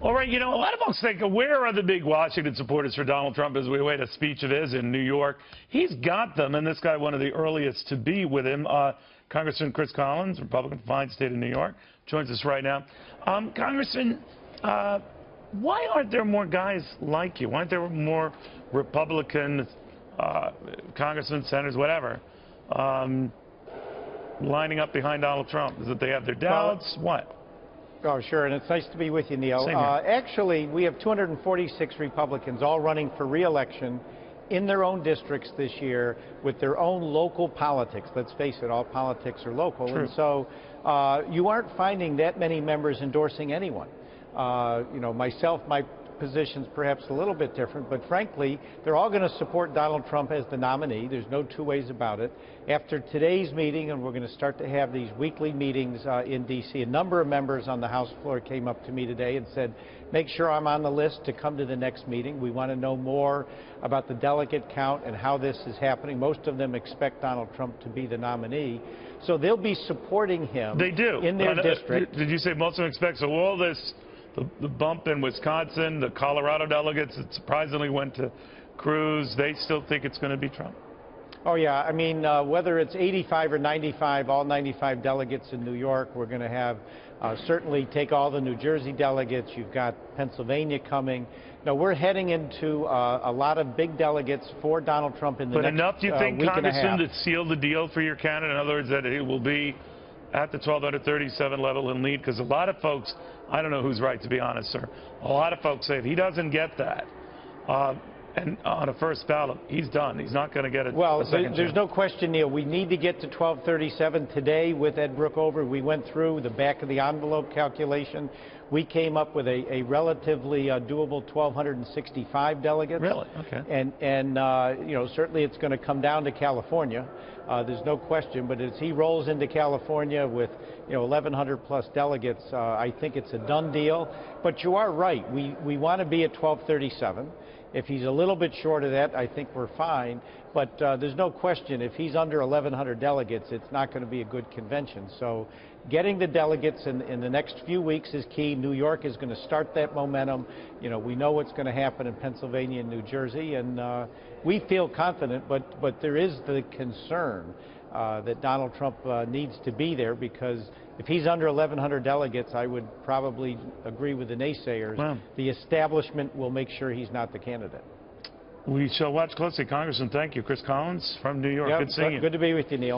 All right, you know, a lot of folks think, where are the big Washington supporters for Donald Trump as we await a speech of his in New York? He's got them, and this guy, one of the earliest to be with him, Congressman Chris Collins, Republican, fine state of New York, joins us right now. Congressman, why aren't there more guys like you? Why aren't there more Republican congressmen, senators, whatever, lining up behind Donald Trump? Is it they have their doubts? What? Oh, sure, and it's nice to be with you, Neil. Actually, we have 246 Republicans all running for re-election in their own districts this year with their own local politics. Let's face it, all politics are local. True. And so you aren't finding that many members endorsing anyone. You know, myself, my position's perhaps a little bit different, but frankly, they're all going to support Donald Trump as the nominee. There's no two ways about it. After today's meeting, and we're going to start to have these weekly meetings in D.C., a number of members on the House floor came up to me today and said, make sure I'm on the list to come to the next meeting. We want to know more about the delegate count and how this is happening. Most of them expect Donald Trump to be the nominee. So they'll be supporting him. They do. In their district. Did you say most of them expect? So all this, the bump in Wisconsin, the Colorado delegates that surprisingly went to Cruz, they still think it's going to be Trump? Oh, yeah. I mean, whether it's 85 or 95, all 95 delegates in New York, we're going to have certainly take all the New Jersey delegates. You've got Pennsylvania coming. No, we're heading into a lot of big delegates for Donald Trump in the next week and a half. But enough, do you think, Congressman, to seal the deal for your candidate? In other words, that it will be at the 1237 level in lead? Because a lot of folks, I don't know who's right, to be honest, sir. A lot of folks say if he doesn't get that, and on a first ballot, he's done. He's not going to get it. Well, there's no question, Neil. We need to get to 1237 today with Ed Brookover. We went through the back of the envelope calculation. We came up with a relatively doable 1,265 delegates. Really? Okay. And you know, certainly it's going to come down to California. There's no question. But as he rolls into California with, you know, 1,100 plus delegates, I think it's a done deal. But you are right. We want to be at 1237. If he's a little bit short of that, I think we're fine. But there's no question, if he's under 1,100 delegates, it's not going to be a good convention. So getting the delegates in the next few weeks is key. New York is going to start that momentum. You know, we know what's going to happen in Pennsylvania and New Jersey, and we feel confident, but there is the concern that Donald Trump needs to be there, because if he's under 1,100 delegates, I would probably agree with the naysayers. Wow. The establishment will make sure he's not the candidate. We shall watch closely. Congressman, thank you. Chris Collins from New York. Yep, good seeing you. Good to be with you, Neil.